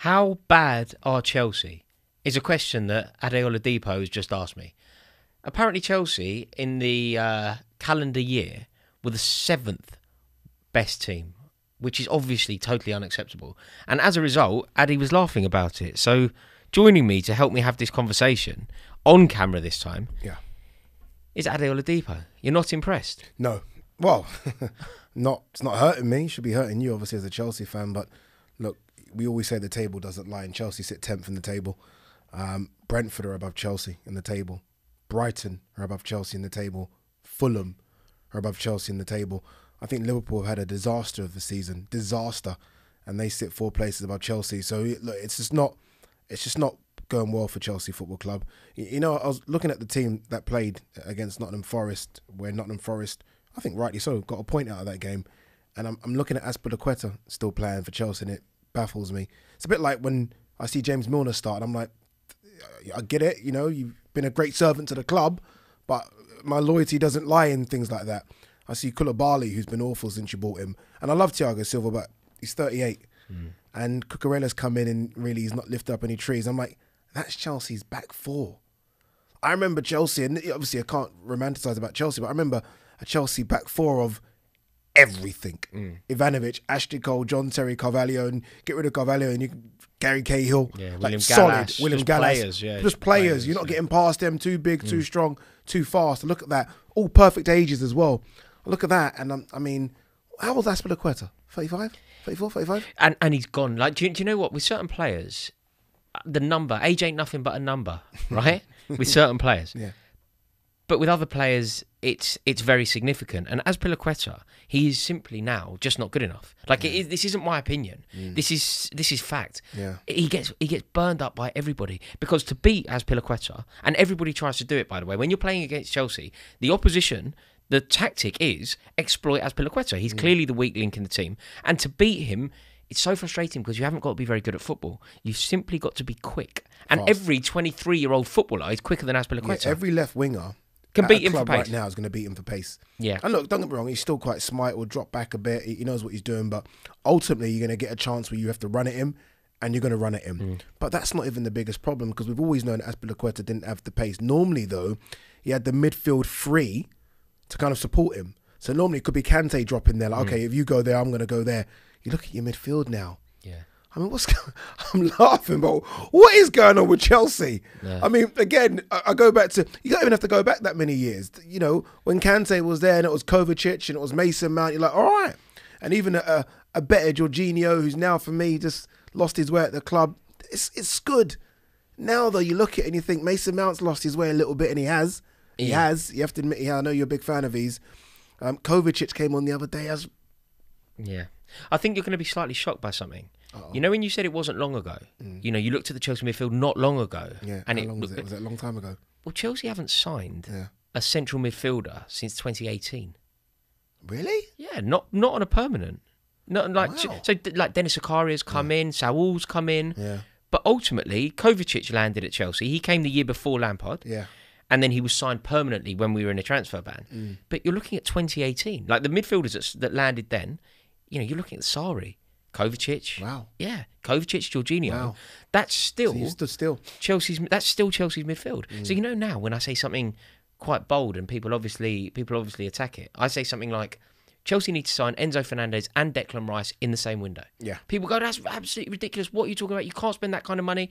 How bad are Chelsea? Is a question that Ade Oladipo has just asked me. Apparently Chelsea, in the calendar year, were the 7th best team, which is obviously totally unacceptable. And as a result, Ade was laughing about it. So joining me to help me have this conversation, on camera this time, is Ade Oladipo. You're not impressed? No. Well, it's not hurting me. It should be hurting you, obviously, as a Chelsea fan. But look, we always say the table doesn't lie, and Chelsea sit 10th in the table. Brentford are above Chelsea in the table. Brighton are above Chelsea in the table. Fulham are above Chelsea in the table. I think Liverpool have had a disaster of the season. Disaster. And they sit 4 places above Chelsea. So look, it's just not going well for Chelsea Football Club. You know, I was looking at the team that played against Nottingham Forest, where Nottingham Forest, I think rightly so, got a point out of that game. And I'm looking at Azpilicueta still playing for Chelsea, and it baffles me. It's a bit like when I see James Milner start, and I'm like, I get it, you know, you've been a great servant to the club, but my loyalty doesn't lie in things like that. I see Koulibaly, who's been awful since you bought him. And I love Thiago Silva, but he's 38. And Cucurella's come in and really he's not lifted up any trees. I'm like, that's Chelsea's back 4. I remember Chelsea, and obviously I can't romanticise about Chelsea, but I remember a Chelsea back 4 of everything. Ivanovic, Ashley Cole, John Terry, Carvalho, and get rid of Carvalho and you Gary Cahill. Yeah, like William solid. Gallas. William Just Gallas. players, yeah. Just players. You're not getting past them. Too big, too strong, too fast. Look at that. All perfect ages as well. Look at that. And I mean, how old is Azpilicueta? 35? 34, 35? And he's gone. Like, do you know what? With certain players, the number, age ain't nothing but a number, right? With certain players. Yeah. But with other players, it's very significant. And Azpilicueta, he is simply now just not good enough. Like this isn't my opinion. This is fact. Yeah. He gets burned up by everybody because to beat Azpilicueta, and everybody tries to do it, by the way. When you're playing against Chelsea, the opposition, the tactic is exploit Azpilicueta. He's clearly the weak link in the team, and to beat him, it's so frustrating because you haven't got to be very good at football. You've simply got to be quick. And Fast. every 23-year-old footballer is quicker than Azpilicueta. Yeah, every left winger Can at beat a him for club pace. right now is going to beat him for pace. Yeah. And look, don't get me wrong, he's still quite smart. He'll drop back a bit. He knows what he's doing, but ultimately you're going to get a chance where you have to run at him, and you're going to run at him. But that's not even the biggest problem because we've always known Azpilicueta didn't have the pace. Normally, though, he had the midfield free to kind of support him. So normally it could be Kante dropping there. Like, okay, if you go there, I'm going to go there. You look at your midfield now. Yeah. I mean, I'm laughing, but what is going on with Chelsea? Yeah. I mean, again, I go back to, you don't even have to go back that many years. You know, when Kante was there and it was Kovacic and it was Mason Mount, you're like, all right. And even a better Jorginho, who's now, for me, just lost his way at the club, it's good. Now, though, you look at it and you think Mason Mount's lost his way a little bit, and he has. He has. You have to admit, I know you're a big fan of his. Kovacic came on the other day as... Yeah. I think you're going to be slightly shocked by something. Uh-oh. You know, when you said it wasn't long ago, you know, you looked at the Chelsea midfield not long ago. Yeah, and how long was it? Was it a long time ago? Well, Chelsea haven't signed Yeah. a central midfielder since 2018. Really? Yeah, not on a permanent. Not like Wow. so like Dennis Zakaria's come in, Saul's come in. Yeah. But ultimately, Kovacic landed at Chelsea. He came the year before Lampard. Yeah. And then he was signed permanently when we were in a transfer ban. But you're looking at 2018. Like the midfielders that landed then, you know, you're looking at Sarri, Kovacic. Wow. Yeah, Kovacic, Jorginho. Wow. That's still So you stood still. Chelsea's. That's still Chelsea's midfield. So you know now when I say something quite bold and people obviously attack it, I say something like Chelsea need to sign Enzo Fernandez and Declan Rice in the same window. Yeah. People go, that's absolutely ridiculous. What are you talking about? You can't spend that kind of money.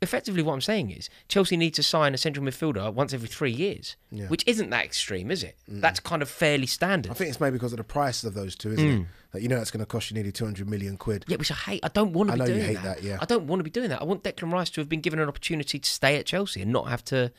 Effectively, what I'm saying is Chelsea need to sign a central midfielder once every 3 years, which isn't that extreme, is it? That's kind of fairly standard. I think it's maybe because of the prices of those two, isn't it? That, you know, that's going to cost you nearly 200 million quid. Yeah, which I hate. I don't want to be doing that. I know you hate that, yeah. I don't want to be doing that. I want Declan Rice to have been given an opportunity to stay at Chelsea and not have to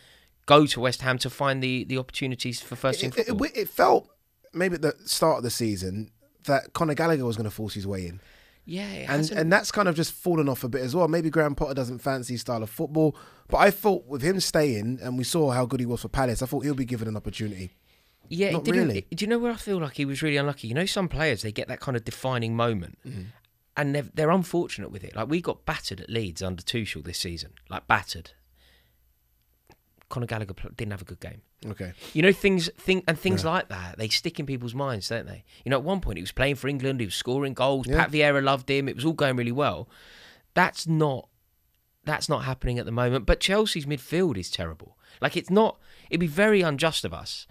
go to West Ham to find the opportunities for first team football. It felt maybe at the start of the season that Conor Gallagher was going to force his way in. Yeah, it and hasn't. that's kind of just fallen off a bit as well. Maybe Graham Potter doesn't fancy his style of football, but I thought with him staying, and we saw how good he was for Palace, I thought he'll be given an opportunity. Yeah, Not it didn't. really. Do you know where I feel like he was really unlucky? You know, some players, they get that kind of defining moment, and they're unfortunate with it. Like we got battered at Leeds under Tuchel this season, like battered. Conor Gallagher didn't have a good game. Okay. You know, things like that, they stick in people's minds, don't they? You know, at one point he was playing for England, he was scoring goals, Pat Vieira loved him, it was all going really well. That's not happening at the moment. But Chelsea's midfield is terrible. Like, it'd be very unjust of us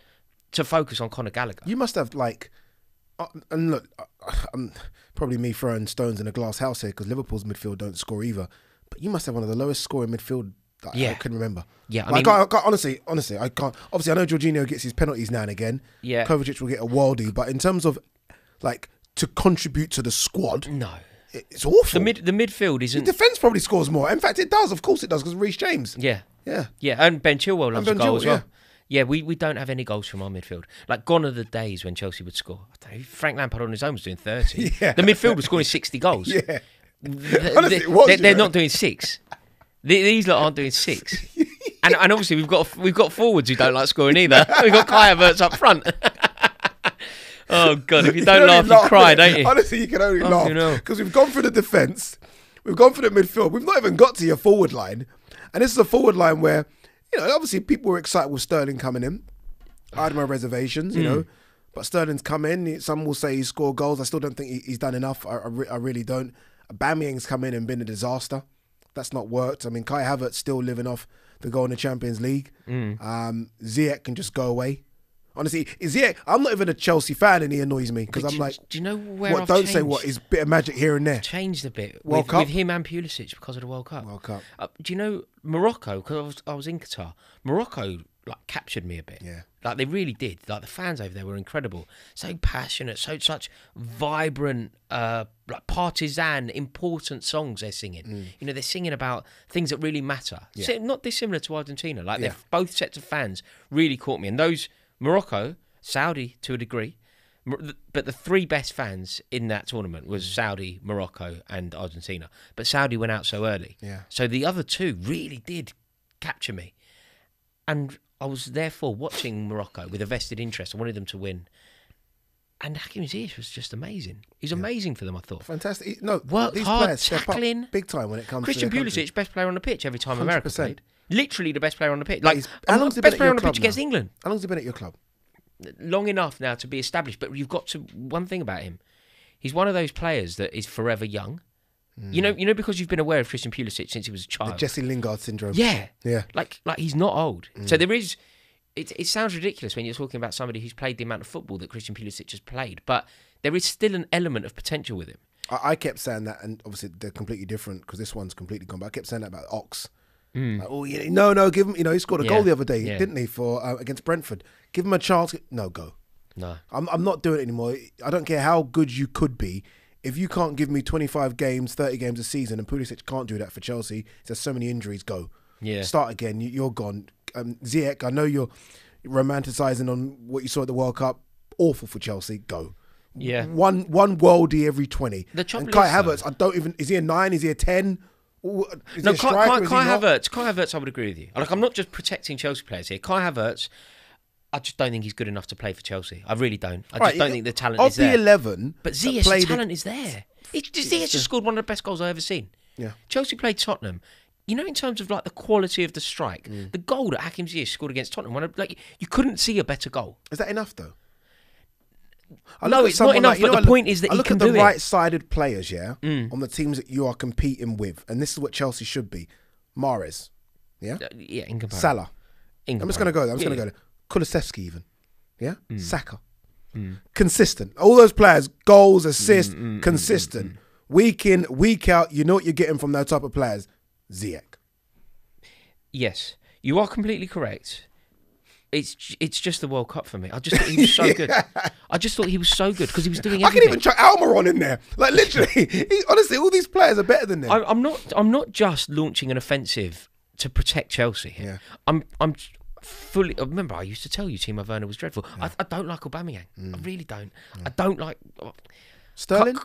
to focus on Conor Gallagher. You must have, like, and look, probably me throwing stones in a glass house here because Liverpool's midfield don't score either. But you must have one of the lowest scoring midfield that I can remember. Yeah, I can't, honestly, I can't. Obviously, I know Jorginho gets his penalties now and again. Yeah. Kovacic will get a worldie, but in terms of, like, to contribute to the squad, No. It's awful. The midfield isn't... The defence probably scores more. In fact, it does. Of course it does, because Reece James. Yeah. Yeah. Yeah, and Ben Chilwell loves a goal as well. Yeah. Yeah, we don't have any goals from our midfield. Like, gone are the days when Chelsea would score. I don't know, Frank Lampard on his own was doing 30. Yeah. The midfield was scoring 60 goals. Yeah. They're not doing 6. These lot aren't doing 6. And obviously we've got forwards who don't like scoring either. We've got Kai Havertz up front. Oh God! If you don't laugh, you cry, don't you? Honestly, you can only laugh because we've gone through the defence, we've gone through the midfield, we've not even got to your forward line, and this is a forward line where, you know, obviously people were excited with Sterling coming in. I had my reservations, you know, but Sterling's come in. Some will say he scored goals. I still don't think he's done enough. I really don't. Aubameyang's come in and been a disaster. That's not worked. I mean, Kai Havertz still living off the goal in the Champions League. Ziyech can just go away. Honestly, Ziyech, I'm not even a Chelsea fan and he annoys me because I'm like, do you know where what? I've Don't changed? say what. It's a bit of magic here and there. Changed a bit World with Cup? him and Pulisic because of the World Cup. World Cup. Do you know Morocco? Because I was in Qatar. Morocco like captured me a bit. Yeah. Like they really did. Like the fans over there were incredible. So passionate. Such vibrant, like partisan, important songs they're singing. You know, they're singing about things that really matter. Yeah. So, not dissimilar to Argentina. Like they're both sets of fans really caught me. And those Morocco, Saudi to a degree, but the 3 best fans in that tournament was Saudi, Morocco, and Argentina. But Saudi went out so early. Yeah. So the other 2 really did capture me. And I was therefore watching Morocco with a vested interest. I wanted them to win. And Hakim Ziyech was just amazing. He was amazing for them, I thought. Fantastic. No, worked these hard, players step up tackling. big time when it comes Christian to their country. Pulisic, best player on the pitch every time America 100%. played. Literally the best player on the pitch. Like, How long's he been best at player your on the club pitch against now? England. How long's he been at your club? Long enough now to be established, but you've got to... One thing about him, he's one of those players that is forever young. You know, because you've been aware of Christian Pulisic since he was a child. The Jesse Lingard syndrome. Yeah. Yeah. Like he's not old. So there is... It sounds ridiculous when you're talking about somebody who's played the amount of football that Christian Pulisic has played, but there is still an element of potential with him. I kept saying that, and obviously they're completely different because this one's completely gone. But I kept saying that about Ox. Like, oh, yeah, no, give him. You know, he scored a goal the other day, didn't he, for against Brentford? Give him a chance. No, go. No, I'm not doing it anymore. I don't care how good you could be. If you can't give me 25 games, 30 games a season, and Pulisic can't do that for Chelsea, there's so many injuries. Go. Yeah. Start again. You're gone. Ziyech, I know you're romanticising on what you saw at the World Cup. Awful for Chelsea. Go. Yeah. One worldie every 20. The trouble and Kai is, Havertz, I don't even. Is he a 9? Is he a 10? Is no, he a striker? Kai Havertz, I would agree with you. Like, I'm not just protecting Chelsea players here. Kai Havertz, I just don't think he's good enough to play for Chelsea. I really don't. I just don't think the talent is there. Of the 11, but Ziyech's talent is there. Ziyech just scored one of the best goals I've ever seen. Yeah. Chelsea played Tottenham. You know, in terms of like the quality of the strike, the goal that Hakim Ziyech scored against Tottenham, like you couldn't see a better goal. Is that enough though? No, it's not enough. But the point is that I he look can at the do it. right-sided players, on the teams that you are competing with, and this is what Chelsea should be: Mahrez, Yeah, in comparison. Salah. I'm just going to go there. Yeah. Going to go there. Kulusevski even, Saka. Consistent. All those players, goals, assists, consistent. Week in, week out. You know what you're getting from those type of players. Ziyech. Yes, you are completely correct. It's just the World Cup for me. I just thought he was so good. I just thought he was so good because he was doing everything. I can even chuck Almiron in there. Like literally, honestly, all these players are better than them. I'm not just launching an offensive to protect Chelsea here. Yeah. I'm fully. Remember, I used to tell you Timo Werner was dreadful. I don't like Aubameyang. I really don't. I don't like Sterling.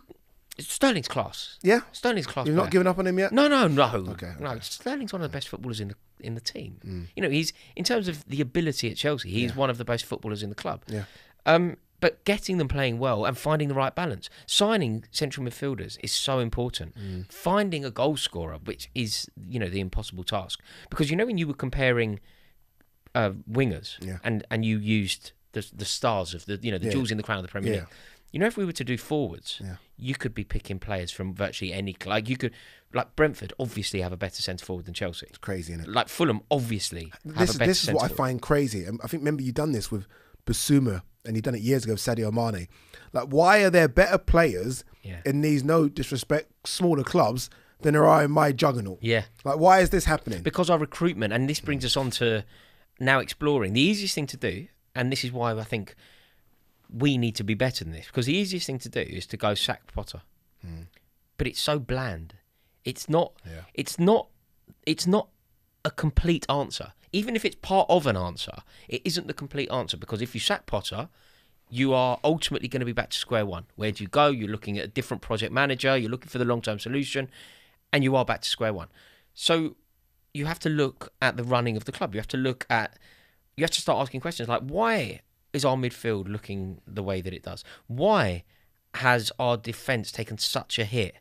Sterling's class. Yeah, Sterling's class. You've player. not given up on him yet. No. Okay. No, Sterling's one of the best footballers in the team. You know, he's in terms of the ability at Chelsea, he's one of the best footballers in the club. Yeah. But getting them playing well and finding the right balance, signing central midfielders is so important. Finding a goal scorer, which is the impossible task, because when you were comparing wingers, Yeah. and you used the stars of the jewels in the crown of the Premier Yeah. League. You know, if we were to do forwards, Yeah. you could be picking players from virtually any. Like you could, like Brentford, obviously have a better centre forward than Chelsea. It's crazy, isn't it? Like Fulham, obviously have a better This is what I centre forward. find crazy. I think, remember, you done this with Basuma, and you done it years ago with Sadio Mane. Like, why are there better players in these, no disrespect, smaller clubs than there are in my juggernaut? Yeah. Like, why is this happening? Because our recruitment, and this brings us on to now exploring the easiest thing to do, and this is why I think we need to be better than this, because the easiest thing to do is to go sack Potter. But it's so bland. It's not. Yeah. It's not a complete answer. Even if it's part of an answer, it isn't the complete answer, because if you sack Potter, you are ultimately going to be back to square one. Where do you go? You're looking at a different project manager. You're looking for the long-term solution, and you are back to square one. So you have to look at the running of the club. You have to start asking questions like, why is our midfield looking the way that it does? Why has our defence taken such a hit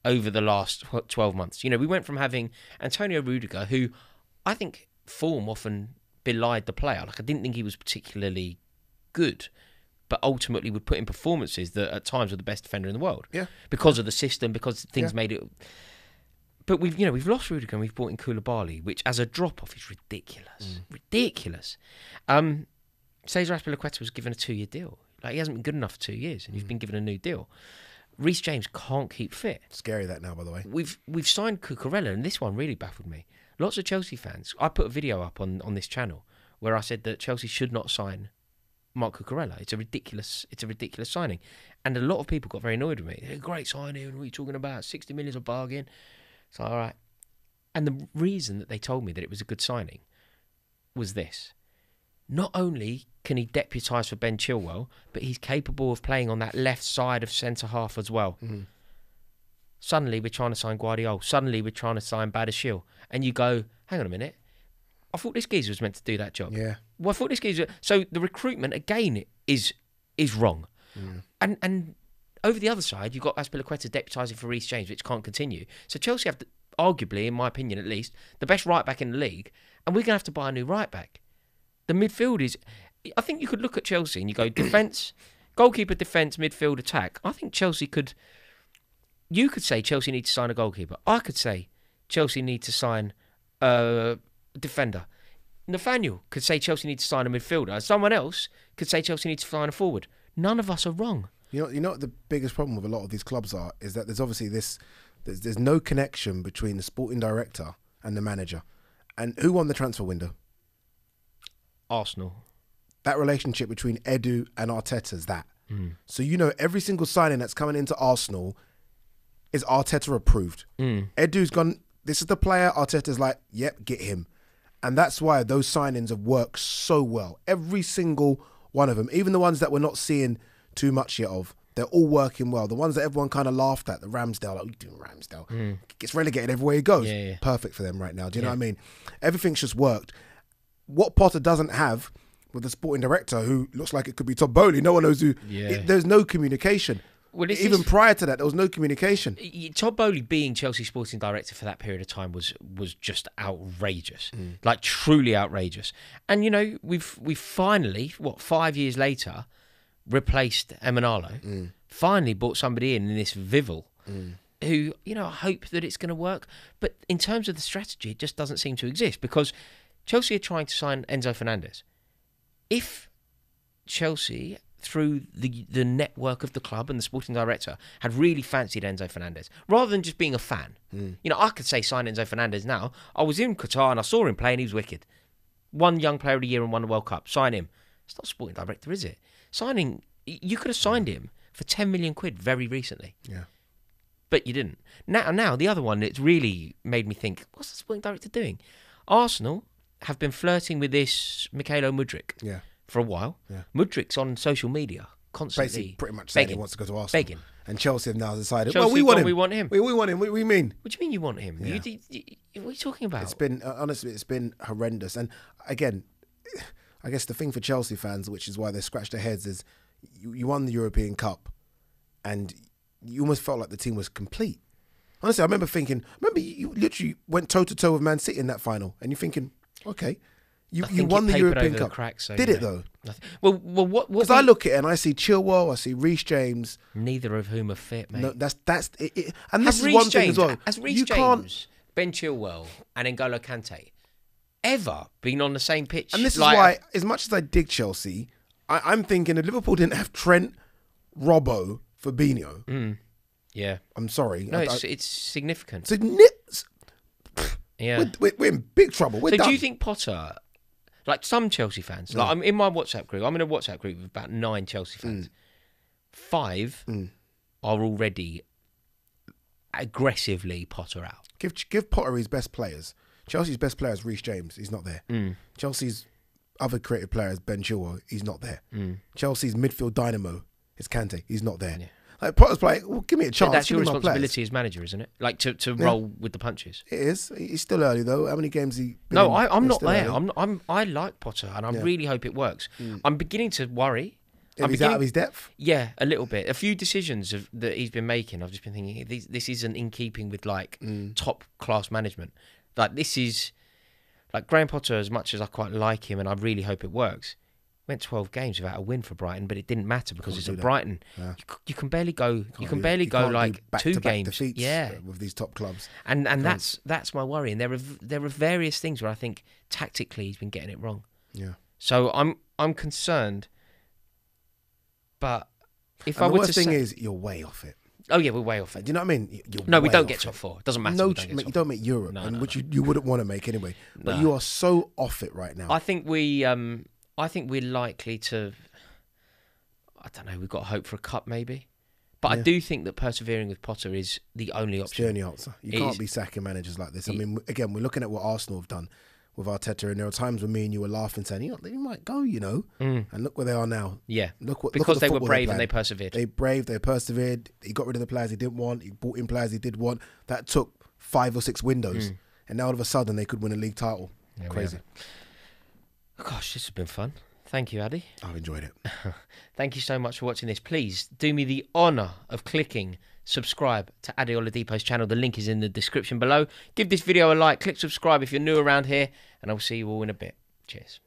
over the last 12 months? You know, we went from having Antonio Rudiger, who I think form often belied the player. Like, I didn't think he was particularly good, but ultimately would put in performances that at times were the best defender in the world. Yeah. Because of the system, because things made it. But we've lost Rudiger and we've brought in Koulibaly, which as a drop-off is ridiculous. Ridiculous. Cesar Azpilicueta was given a 2-year deal. Like, he hasn't been good enough for 2 years, and he's been given a new deal. Reece James can't keep fit. Scary that now, by the way. We've signed Cucurella, and this one really baffled me. Lots of Chelsea fans. I put a video up on this channel where I said that Chelsea should not sign Marc Cucurella. It's a ridiculous signing, and a lot of people got very annoyed with me. They're, great signing. What are you talking about? 60 million is a bargain. So all right. And the reason that they told me that it was a good signing was this. Not only can he deputise for Ben Chilwell, but he's capable of playing on that left side of centre-half as well. Suddenly, we're trying to sign Guardiola. Suddenly, we're trying to sign Badiashile. And you go, hang on a minute. I thought this geezer was meant to do that job. Yeah. Well, I thought this geezer... So the recruitment, again, is wrong. And over the other side, you've got Azpilicueta deputising for Reece James, which can't continue. So Chelsea have, arguably, in my opinion at least, the best right-back in the league, and we're going to have to buy a new right-back. The midfield is... I think you could look at Chelsea and you go, defence, goalkeeper, defence, midfield, attack. I think Chelsea could... You could say Chelsea need to sign a goalkeeper. I could say Chelsea need to sign a defender. Nathaniel could say Chelsea need to sign a midfielder. Someone else could say Chelsea needs to sign a forward. None of us are wrong. You know what the biggest problem with a lot of these clubs is that there's obviously there's no connection between the sporting director and the manager. And who won the transfer window? Arsenal. That relationship between Edu and Arteta is that. So every single signing that's coming into Arsenal is Arteta approved. Edu's gone, this is the player. Arteta's like, yep, get him. And that's why those signings have worked so well. Every single one of them, even the ones that we're not seeing too much yet of, they're all working well. The ones that everyone kind of laughed at, the Ramsdale, like, what are you doing, Ramsdale? Gets relegated everywhere he goes. Yeah. Perfect for them right now. Do you know what I mean? Everything's just worked. What Potter doesn't have with the sporting director, who looks like it could be Todd Bowley, no one knows who. There's no communication. Well, even prior to that, there was no communication. Todd Bowley being Chelsea sporting director for that period of time was just outrageous, like truly outrageous. And we've finally, 5 years later, replaced Emanalo. Finally brought somebody in this Vivel, who I hope that it's going to work. But in terms of the strategy, it just doesn't seem to exist, because Chelsea are trying to sign Enzo Fernandez. If Chelsea, through the network of the club and the sporting director, had really fancied Enzo Fernandez, rather than just being a fan. I could say sign Enzo Fernandez now. I was in Qatar and I saw him play and he was wicked. Won Young Player of the Year and won the World Cup. Sign him. It's not sporting director, is it? You could have signed him for 10 million quid very recently. Yeah. But you didn't. Now the other one that's really made me think, what's the sporting director doing? Arsenal have been flirting with this Mikhailo Mudryk for a while. Yeah. Mudryk's on social media constantly. Basically, pretty much saying he wants to go to Arsenal. Begging. And Chelsea have now decided, Chelsea, we want him. We want him. We want him. What do you mean? What do you mean you want him? Yeah. What are you talking about? It's been, honestly, it's been horrendous. And again, I guess the thing for Chelsea fans, which is why they scratch their heads, is you won the European Cup and you almost felt like the team was complete. Honestly, I remember you literally went toe-to-toe with Man City in that final, and you're thinking, okay, You I think won it the papered European over the Cup. cracks, so, Did you it know. though? Well, what? Because I look at it and I see Chilwell, I see Reece James. Neither of whom are fit, mate. No, that's it. And Has this is Reece one thing James, as well. Has Reece James, Ben Chilwell, and N'Golo Kante ever been on the same pitch? And this is why, as much as I dig Chelsea, I'm thinking if Liverpool didn't have Trent, Robbo, Fabinho. Yeah. I'm sorry. No, it's significant. Yeah. We're in big trouble. We're so done. do you think Potter, like some Chelsea fans, like I'm in my WhatsApp group, I'm in a WhatsApp group with about 9 Chelsea fans. 5 are already aggressively Potter out. Give Potter his best players. Chelsea's best player is Reece James. He's not there. Chelsea's other creative player is Ben Chilwell. He's not there. Chelsea's midfield dynamo is Kante. He's not there. Yeah. Like Potter's like, well, give me a chance. That's your responsibility as manager, isn't it? Like to roll with the punches. It is. He's still early though. How many games he? No, I'm not there. I like Potter, and I really hope it works. I'm beginning to worry. He's out of his depth. Yeah, a little bit. A few decisions that he's been making, I've just been thinking this isn't in keeping with like top class management. Like this is like Graham Potter. As much as I quite like him, and I really hope it works. Went 12 games without a win for Brighton, but it didn't matter because it's at Brighton. Yeah. You can barely go. You can barely go like 2 games. Defeats, yeah, with these top clubs. And that's my worry. And there are various things where I think tactically he's been getting it wrong. Yeah. So I'm concerned. But if and I the were worst to thing say, is you're way off it. Oh yeah, we're way off it. Do you know what I mean? We don't get top 4. It doesn't matter. No, you don't make Europe, which you wouldn't want to make anyway. But you are so off it right now. I think we're likely to. I don't know. We've got hope for a cup, maybe. But I do think that persevering with Potter is the only option. It's the only answer. You can't be sacking managers like this. I mean, again, we're looking at what Arsenal have done with Arteta, and there are times when me and you were laughing, saying, they might go, And look where they are now. Yeah. Because they were brave and they persevered. They persevered. He got rid of the players he didn't want. He brought in players he did want. That took 5 or 6 windows. And now all of a sudden they could win a league title. Yeah, crazy. Gosh, this has been fun. Thank you, Ade. I've enjoyed it. Thank you so much for watching this. Please do me the honour of clicking subscribe to Ade Oladipo's channel. The link is in the description below. Give this video a like. Click subscribe if you're new around here. And I'll see you all in a bit. Cheers.